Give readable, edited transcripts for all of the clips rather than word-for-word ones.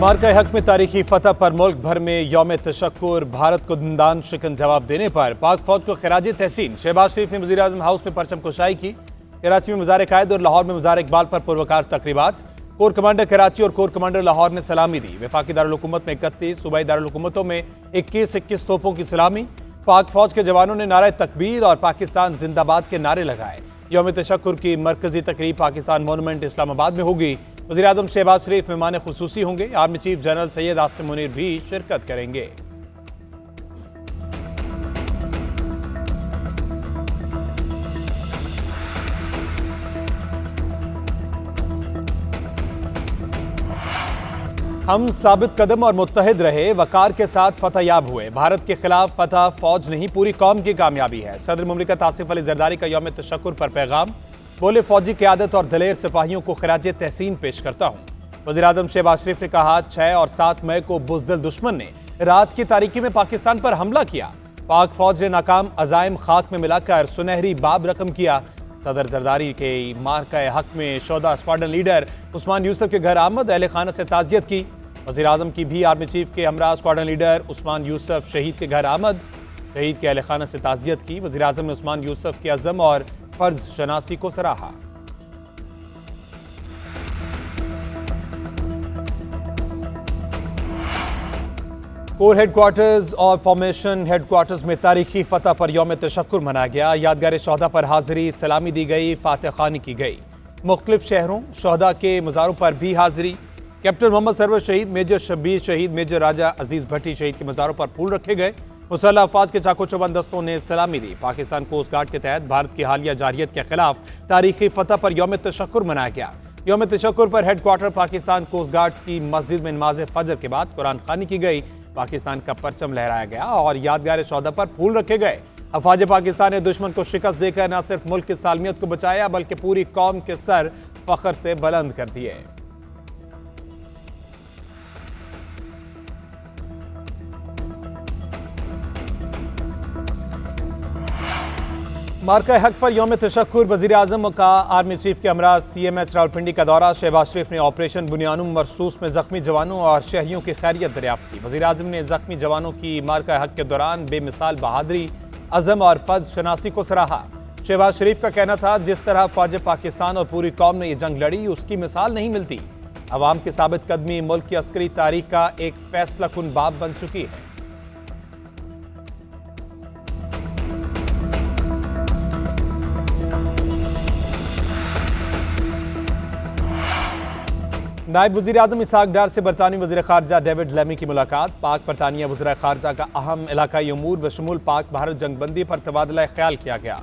मार्का हक में तारीखी फतह पर मुल्क भर में यौम तशक्कुर। भारत को दंदान शिकन जवाब देने पर पाक फौज को खिराज तहसीन। शहबाज शरीफ ने वज़ीर आज़म हाउस में परचम कुशाई की। कराची में मज़ार कायद और लाहौर में मज़ार इकबाल पर पुरवकार तकरीबात। कोर कमांडर कराची और कोर कमांडर लाहौर ने सलामी दी। वफाकी दारुल-हुकूमत में 31, सूबाई दारुल-हुकूमतों में 21 तोपों की सलामी। पाक फौज के जवानों ने नारे तकबीर और पाकिस्तान जिंदाबाद के नारे लगाए। यौम तशक्कुर की मरकजी तकरीब पाकिस्तान मोनूमेंट इस्लामाबाद में होगी। वज़ीर आज़म शहबाज शरीफ मेहमान खुसूसी होंगे। Army chief general Syed Asim Munir भी शिरकत करेंगे। हम साबित कदम और मुत्तहिद रहे, वकार के साथ फतह याब हुए। भारत के खिलाफ फतह फौज नहीं पूरी कौम की कामयाबी है। सदर मुमलिकत आसिफ अली जरदारी का यौम तशक्कुर पर पैगाम। बोले, फौजी क़यादत और दलेर सिपाहियों को खिराज तहसीन पेश करता हूँ। वज़ीर आज़म शहबाज शरीफ ने कहा, 6 और 7 मई को बुज़दिल दुश्मन ने रात की तारीकी में पाकिस्तान पर हमला किया। पाक फौज ने नाकाम अज़ाइम खाक में मिलाकर सुनहरी बाब रकम किया। सदर जरदारी के मार्का हक में शोदा स्क्वाड्रन लीडर उस्मान यूसुफ के घर आमद, अहले खाना से ताज़ियत की। वज़ीर आज़म की भी आर्मी चीफ के हमरा स्क्वाड्रन लीडर उस्मान यूसुफ शहीद के घर आमद, शहीद के अहले खाना से ताज़ियत की। वज़ीर आज़म ने उस्मान यूसुफ के अज़म और फर्ज शनासी को सराहा। कोर हेडक्वार्टर्स और फॉर्मेशन हेडक्वार्टर्स में तारीखी फतह पर यौम तशक्कुर मनाया गया। यादगार शोहदा पर हाजिरी, सलामी दी गई, फातह खानी की गई। मुख्तलिफ शहरों शोहदा के मज़ारों पर भी हाजिरी। कैप्टन मोहम्मद सरवर शहीद, मेजर शब्बीर शहीद, मेजर राजा अजीज भट्टी शहीद के मज़ारों पर फूल रखे गए। मुसल्लह अफवाज के चाको चौबंद दस्तों ने सलामी दी। पाकिस्तान कोस्ट गार्ड के तहत भारत की हालिया जारियत के खिलाफ तारीखी फतह पर यौम तशक्कुर मनाया गया। यौम तशक्कुर पर हेडक्वार्टर पाकिस्तान कोस्ट गार्ड की मस्जिद में नमाज फजर के बाद कुरान खानी की गई। पाकिस्तान का परचम लहराया गया और यादगार शोहदा पर फूल रखे गए। अफवाज पाकिस्तान ने दुश्मन को शिकस्त देकर न सिर्फ मुल्क की सालमियत को बचाया बल्कि पूरी कौम के सर फख्र से बुलंद कर दिए। मार्का हक पर यौम तशक्कुर। वज़ीर आज़म का आर्मी चीफ के हमरा CMH रावलपिंडी का दौरा। शहबाज शरीफ ने ऑपरेशन बुनियानुम मरसूस में जख्मी जवानों और शहरियों की खैरियत दरियाफ्त की। वज़ीर आज़म ने जख्मी जवानों की मार्का हक के दौरान बेमिसाल बहादुरी, अज़म और फर्ज शनासी को सराहा। शहबाज शरीफ का कहना था, जिस तरह फौज पाकिस्तान और पूरी कौम ने यह जंग लड़ी, उसकी मिसाल नहीं मिलती। अवाम की साबित कदमी मुल्क की अस्करी तारीख का एक फैसला कुन बाब बन चुकी है। नायब वज़ीर आज़म इसहाक डार से बरतानी वज़ीर ख़ारजा डेविड लेमी की मुलाकात। पाक बरतानिया वज़ीर ख़ारजा का अहम इलाकाई उमूर बशमूल पाक भारत जंगबंदी पर तबादला ख्याल किया गया।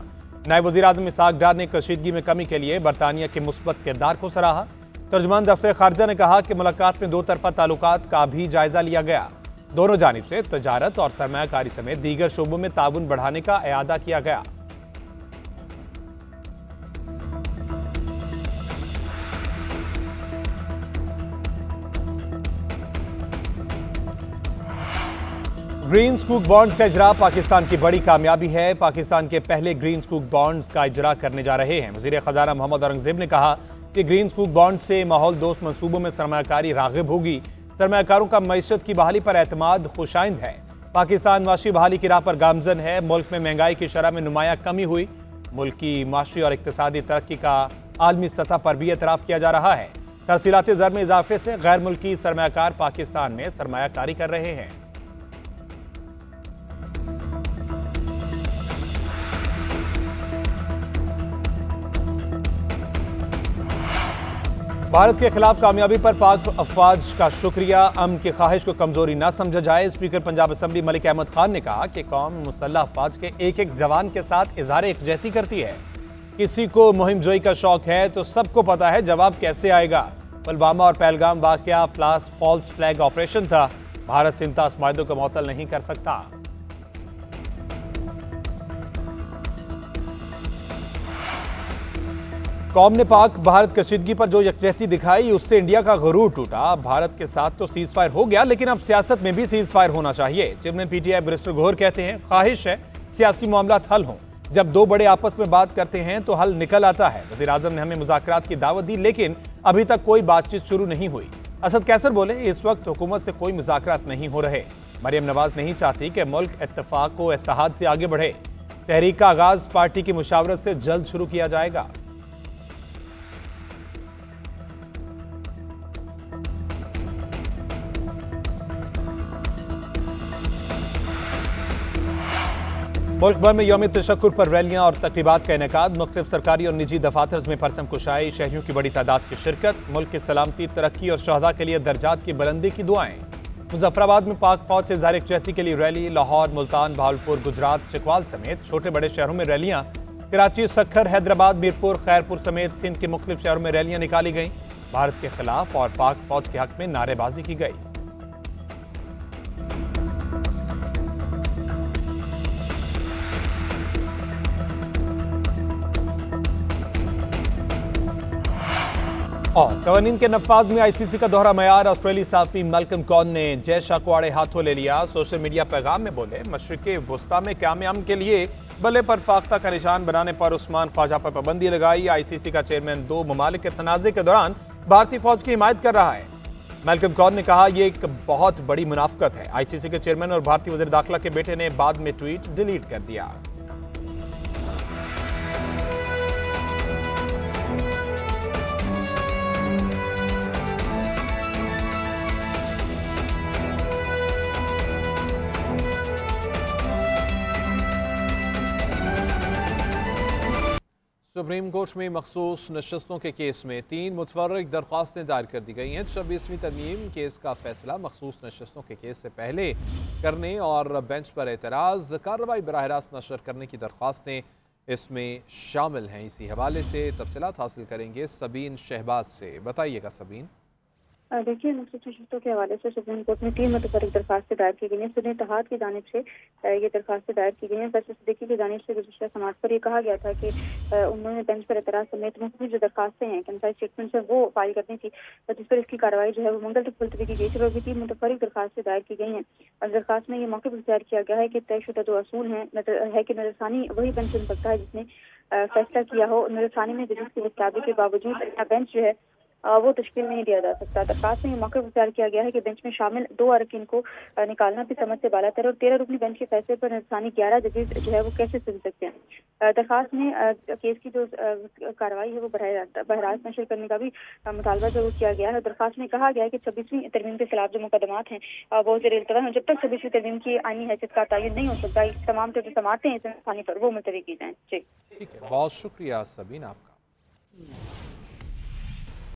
नायब वज़ीर आज़म इसहाक डार ने कशीदगी में कमी के लिए बरतानिया के मुस्बत किरदार को सराहा। तर्जुमान दफ्तर ख़ारजा ने कहा कि मुलाकात में 2 तरफ़ा ताल्लुकात का भी जायजा लिया गया। दोनों जानिब से तजारत और सरमायाकारी समेत दीगर शोबों में ताउन बढ़ाने का इरादा किया गया। ग्रीन स्कूक बॉन्ड्स का इजरा पाकिस्तान की बड़ी कामयाबी है। पाकिस्तान के पहले ग्रीन स्कूक बॉन्ड्स का इजरा करने जा रहे हैं। वज़ीर ख़जाना मोहम्मद औरंगज़ेब ने कहा कि ग्रीन स्कूक बॉन्ड से माहौल दोस्त मंसूबों में सरमायाकारी राग़िब होगी। सरमायाकारों का मईशत की बहाली पर एतमाद खुशाइंद है। पाकिस्तान माशी बहाली की राह पर गामजन है। मुल्क में महंगाई की शरह में नुमाया कमी हुई। मुल्क की माशी और इक़्तिसादी तरक्की का आलमी सतह पर भी एतराफ़ किया जा रहा है। तरसीलाती ज़र में इजाफे से गैर मुल्की सरमायाकार पाकिस्तान में सरमायाकारी कर रहे हैं। भारत के खिलाफ कामयाबी पर पाक अफवाज का शुक्रिया। अमन की ख्वाहिश को कमजोरी न समझा जाए। स्पीकर पंजाब असम्बली मलिक अहमद खान ने कहा कि कौम मुसल्लह अफवाज के एक एक जवान के साथ इजहार यकजहती करती है। किसी को मुहिम जोई का शौक है तो सबको पता है जवाब कैसे आएगा। पुलवामा और पहलगाम वाकया फॉल्स फ्लैग ऑपरेशन था। भारत से इंतास मायदों को मुअत्तल नहीं कर सकता। कौम ने पाक भारत कशीदगी पर जो यकजहती दिखाई, उससे इंडिया का गुरूर टूटा। भारत के साथ तो सीज फायर हो गया, लेकिन अब सियासत में भी सीज फायर होना चाहिए। चेयरमैन PTI बैरिस्टर गौहर कहते हैं, ख्वाहिश है सियासी मामलात हल हों। जब 2 बड़े आपस में बात करते हैं तो हल निकल आता है। वज़ीर आज़म ने हमें मुज़ाकरात की दावत दी, लेकिन अभी तक कोई बातचीत शुरू नहीं हुई। असद कैसर बोले, इस वक्त हुकूमत से कोई मुज़ाकरात नहीं हो रहे। मरियम नवाज नहीं चाहती कि मुल्क इत्तफाक व इत्तेहाद से आगे बढ़े। तहरीक का आगाज पार्टी की मुशावरत से जल्द शुरू किया जाएगा। मुल्क भर में यौम तशक्कुर पर रैलियां और तकरीबात का इनेकाद। मुख्तलिफ सरकारी और निजी दफातर में परचम कुशाई, शहरियों की बड़ी तादाद की शिरकत। मुल्क की सलामती, तरक्की और शहदा के लिए दर्जात की बुलंदी की दुआएं। मुजफ्फराबाद में पाक फौज से ज़ाहिर यकजहती के लिए रैली। लाहौर, मुल्तान, भावलपुर, गुजरात, चिकवाल समेत छोटे बड़े शहरों में रैलियां। कराची, सक्खर, हैदराबाद, मीरपुर, खैरपुर समेत सिंध के मुख्तलिफ शहरों में रैलियां निकाली गईं। भारत के खिलाफ और पाक फौज के हक में नारेबाजी की गई। और कवानीन के नफाज में आईसीसी का दोहरा मयार। ऑस्ट्रेलियाई साफी मैल्कम कॉन ने जय शाह को आड़े हाथों ले लिया। सोशल मीडिया पैगाम में बोले, मशरिक़े वुस्ता में क़याम के लिए बल्ले पर फाख्ता का निशान बनाने पर उस्मान ख्वाजा पर पाबंदी लगाई। आईसीसी का चेयरमैन दो ममालिक के तनाज़े के दौरान भारतीय फौज की हिमायत कर रहा है। मैल्कम कॉन ने कहा, यह एक बहुत बड़ी मुनाफकत है। आईसीसी के चेयरमैन और भारतीय वज़ीर दाखिला के बेटे ने बाद में ट्वीट डिलीट कर दिया। सुप्रीम कोर्ट में मखसूस नशस्तों के केस में 3 मुतफर्रिक दरख्वास्तें दायर कर दी गई हैं। 26वीं तरमीम केस का फैसला मखसूस नशस्तों के केस से पहले करने और बेंच पर एतराज़, कार्रवाई बराह रास्त नशर करने की दरख्वास्तें इसमें शामिल हैं। इसी हवाले से तफसीलात हासिल करेंगे सबीन शहबाज से। बताइएगा सबीन। देखिए, मखसूस नशस्तों के हवाले से सुप्रीम कोर्ट में 3 मुतफर्रिक दरख्वास्तें दायर की गई हैं। सुन्नी इत्तेहाद की जानिब से ये दरख्वास्तें दायर की गई हैं। फैसल सिद्दीकी की जानिब से गुज़िश्ता समाअत पर यह कहा गया था कि उन्होंने बेंच पर एतराज़ समेत मुख्तलिफ जो दरख्वास्तें हैं, कंसाइज स्टेटमेंट है, वो फाइल करनी थी, जिस पर इसकी कार्रवाई जो है वो मंगल तक मुलतवी की गई थी। और भी 3 मुतफर्रिक दरख्वास्तें दायर की गई हैं। और दरख्वास्त में ये मौक़िफ़ इख्तियार किया गया है कि तयशुदा जो असूल हैं है कि नज़रसानी वही बेंच चुन सकता है जिसने फैसला किया हो। नज़रसानी में जजेस के मुताबिक के बावजूद बेंच जो है वो तश्कील नहीं दिया जा सकता। दरख्वास्त में मौक़िफ़ इख्तियार किया गया है कि बेंच में शामिल 2 अरकान को निकालना भी समझ से बालातर और 13 रुकनी बेंच के फैसले पर नज़रसानी 11 जजेस जो है वो कैसे सुन सकते हैं। दरख्वास्त में केस की जो कार्रवाई है वो बराह रास्त नशर करने का भी मुतालबा जरूर किया गया है। दरख्वास्त में कहा गया है कि 26वीं तरमीम के खिलाफ जो मुकदमात हैं वो ज़ेर इल्तवा हैं। जब तक 26वीं तरमीम की आईनी हैसियत का तयन नहीं हो सकता, तमाम जो समातें हैं पर वो मुलतवी की जाएँ। जी ठीक है, बहुत शुक्रिया सबीन आपका।